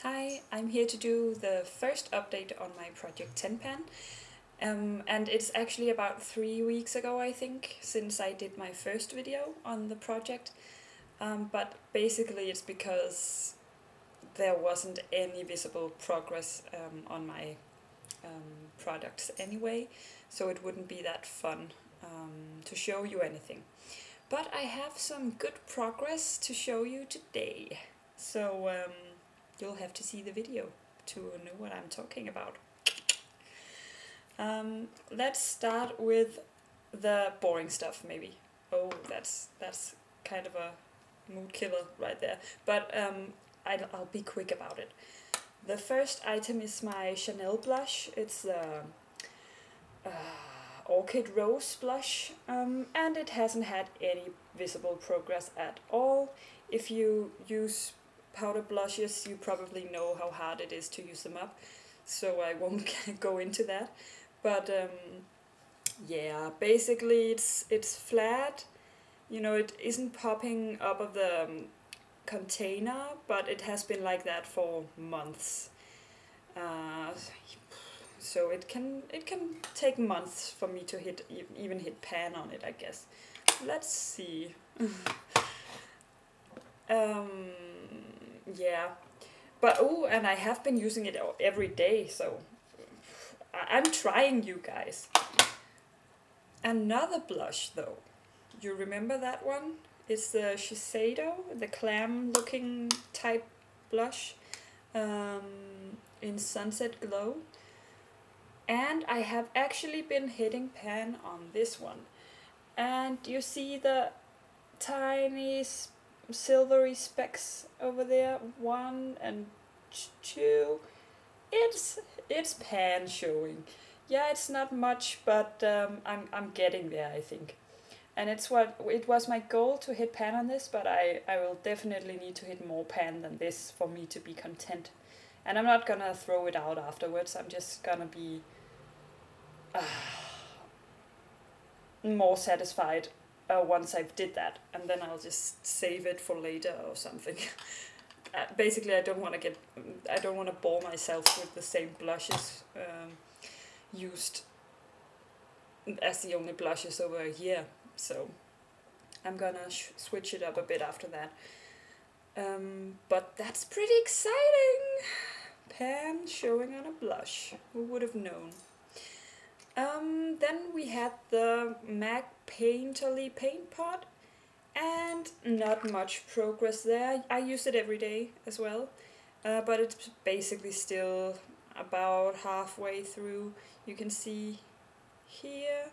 Hi, I'm here to do the first update on my project Tenpan. And it's actually about 3 weeks ago, I think, since I did my first video on the project. But basically it's because there wasn't any visible progress on my products anyway, so it wouldn't be that fun to show you anything. But I have some good progress to show you today. So you'll have to see the video to know what I'm talking about. Let's start with the boring stuff, maybe. Oh, that's kind of a mood killer right there. But I'll be quick about it. The first item is my Chanel blush. It's the Orchid Rose blush, and it hasn't had any visible progress at all. If you use powder blushes, you probably know how hard it is to use them up, so I won't go into that. But yeah, basically it's flat. You know, it isn't popping up of the container, but it has been like that for months. So it can take months for me to even hit pan on it, I guess. Let's see. Yeah, but oh, and I have been using it every day, so I'm trying, you guys. Another blush though, you remember that one? It's the Shiseido, the clam looking type blush in Sunset Glow. And I have actually been hitting pan on this one. And you see the tiny silvery specks over there, 1 and 2. It's pan showing. Yeah, it's not much, but I'm getting there, I think. And it was my goal to hit pan on this, but I will definitely need to hit more pan than this for me to be content. And I'm not gonna throw it out afterwards. I'm just gonna be more satisfied once I've did that, and then I'll just save it for later or something. Basically, I don't want to bore myself with the same blushes used as the only blushes over a year. So I'm gonna switch it up a bit after that. But that's pretty exciting. Pan showing on a blush. Who would have known? Then we had the MAC Painterly paint pot, and not much progress there. I use it every day as well, but it's basically still about halfway through. You can see here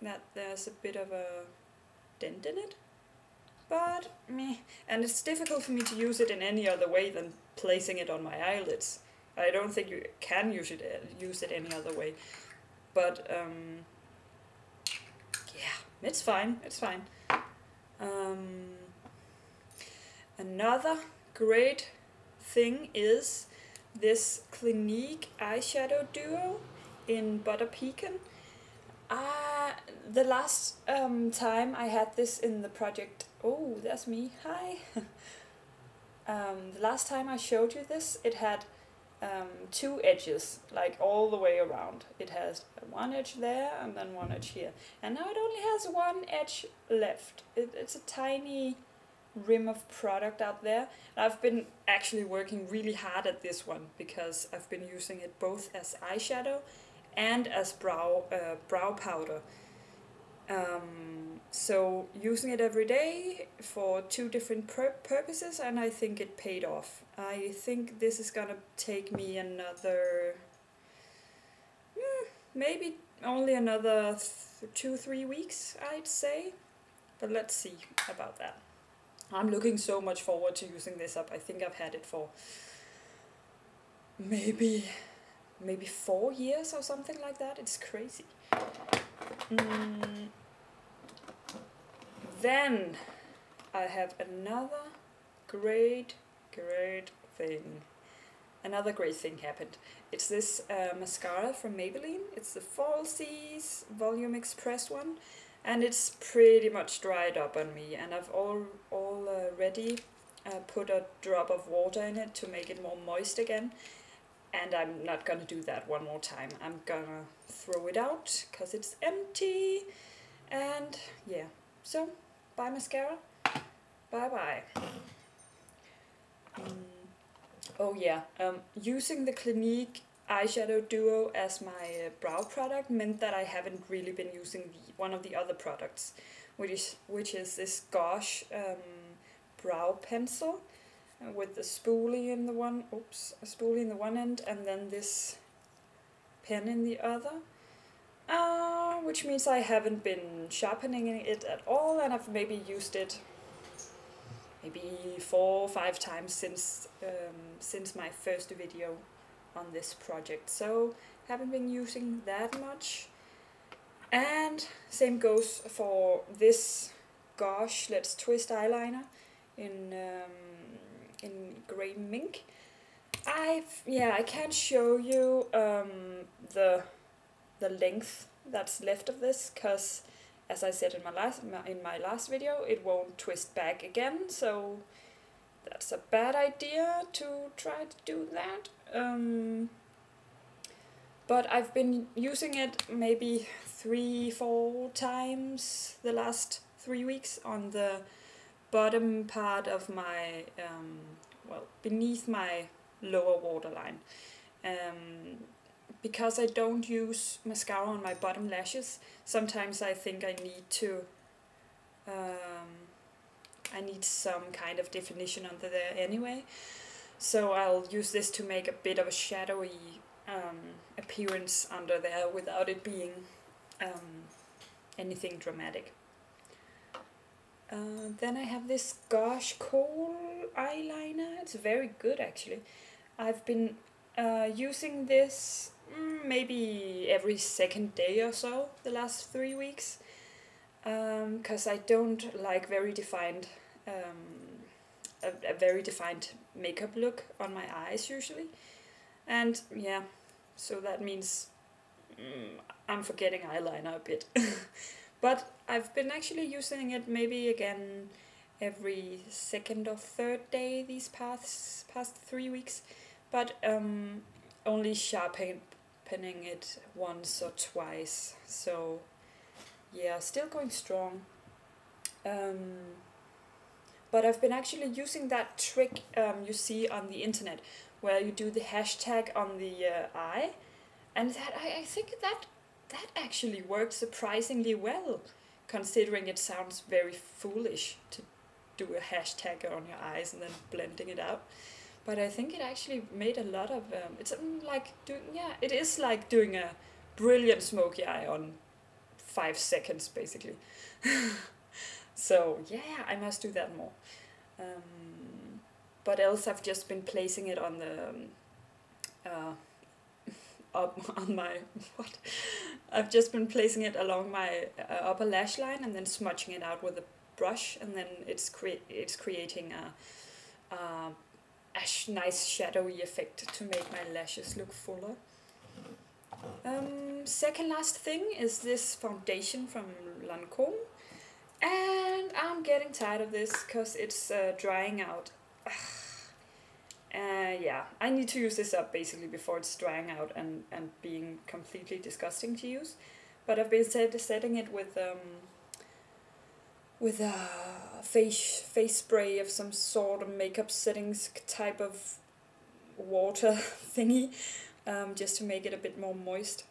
that there's a bit of a dent in it, but meh. And it's difficult for me to use it in any other way than placing it on my eyelids. I don't think you can use it any other way. But yeah, it's fine. Another great thing is this Clinique eyeshadow duo in Butter Pecan. The last time I had this in the project, oh, that's me, hi. The last time I showed you this, it had 2 edges, like all the way around. It has 1 edge there and then 1 edge here. And now it only has 1 edge left. It's a tiny rim of product out there. I've been actually working really hard at this one because I've been using it both as eyeshadow and as brow powder. So using it every day for 2 different purposes, and I think it paid off. I think this is gonna take me another, maybe only another 2-3 weeks, I'd say. But let's see about that. I'm looking so much forward to using this up. I think I've had it for maybe 4 years or something like that. It's crazy. Then I have another great thing. Another great thing happened. It's this mascara from Maybelline. It's the Falsies Volume Express one, and it's pretty much dried up on me. And I've already put a drop of water in it to make it more moist again. And I'm not gonna do that one more time. I'm gonna throw it out because it's empty. And yeah, so bye mascara. Bye bye. Oh yeah, using the Clinique eyeshadow duo as my brow product meant that I haven't really been using one of the other products, which is this Gosh brow pencil with the spoolie in the one, a spoolie in the one end, and then this pen in the other. Which means I haven't been sharpening it at all, and I've maybe used it maybe 4 or 5 times since my first video on this project. So haven't been using that much. And same goes for this Gosh Let's Twist eyeliner in Grey Mink. I can't show you the length that's left of this, because as I said in my last video, it won't twist back again, so that's a bad idea to try to do that. But I've been using it maybe 3-4 times the last 3 weeks on the bottom part of my, beneath my lower waterline. Because I don't use mascara on my bottom lashes, sometimes I think I need to, I need some kind of definition under there anyway. So I'll use this to make a bit of a shadowy appearance under there without it being anything dramatic. Then I have this Gosh Kohl eyeliner. It's very good actually. I've been using this maybe every second day or so the last 3 weeks, because I don't like very defined a very defined makeup look on my eyes usually, and yeah, so that means I'm forgetting eyeliner a bit. But I've been actually using it maybe again every second or third day these past 3 weeks, but only sharpening it once or twice. So yeah, still going strong. But I've been actually using that trick you see on the internet, where you do the hashtag on the eye, and that I think that actually works surprisingly well, considering it sounds very foolish to do a hashtag on your eyes and then blending it out. But I think it actually made a lot of, it is like doing a brilliant smoky eye on 5 seconds basically. So yeah, I must do that more. But else I've just been placing it on the, up on my, I've just been placing it along my upper lash line and then smudging it out with a brush, and then it's creating a nice shadowy effect to make my lashes look fuller. Second last thing is this foundation from Lancome, and I'm getting tired of this because it's drying out. Yeah, I need to use this up basically before it's drying out and being completely disgusting to use. But I've been setting it with a face spray of some sort of makeup settings type of water thingy, just to make it a bit more moist.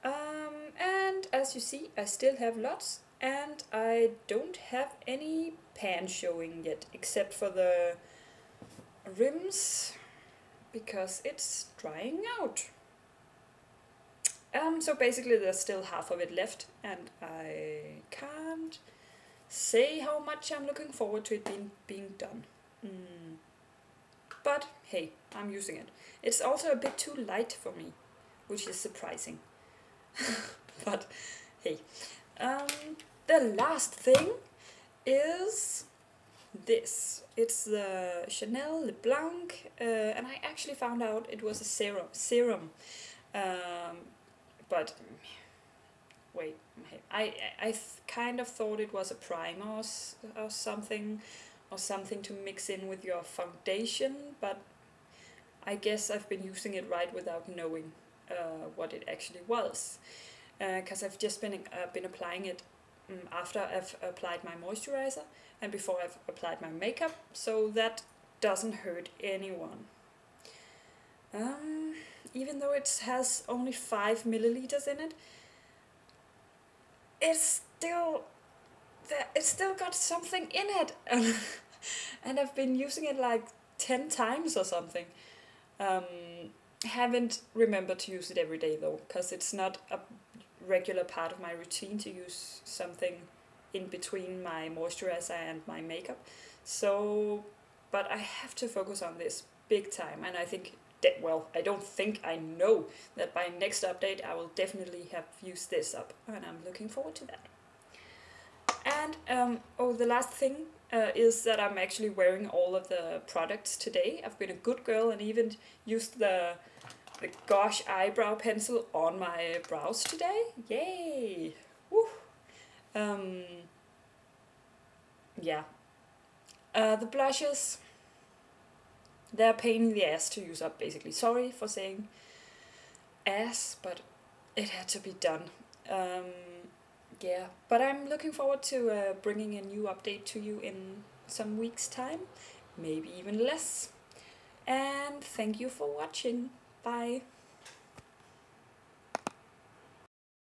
And as you see, I still have lots, and I don't have any pan showing yet, except for the rims, because it's drying out. So basically there's still half of it left, and I can't say how much I'm looking forward to it being done. But hey, I'm using it. It's also a bit too light for me, which is surprising. But hey, the last thing is this. It's the Chanel Le Blanc, and I actually found out it was a serum. But wait, I kind of thought it was a primer or something, or something to mix in with your foundation, but I guess I've been using it right without knowing what it actually was, because I've just been applying it after I've applied my moisturizer and before I've applied my makeup, so that doesn't hurt anyone. Even though it has only 5 milliliters in it, it's still got something in it. And I've been using it like 10 times or something. Haven't remembered to use it every day though, because it's not a regular part of my routine to use something in between my moisturizer and my makeup. So, but I have to focus on this big time, and I think that, well, I know that by next update I will definitely have used this up, and I'm looking forward to that. And the last thing is that I'm actually wearing all of the products today. I've been a good girl and even used the Gosh eyebrow pencil on my brows today. Yay! Woo! Yeah. The blushes, they're a pain in the ass to use up, basically. Sorry for saying ass, but it had to be done. Yeah, but I'm looking forward to bringing a new update to you in some weeks' time, maybe even less. And thank you for watching. Bye.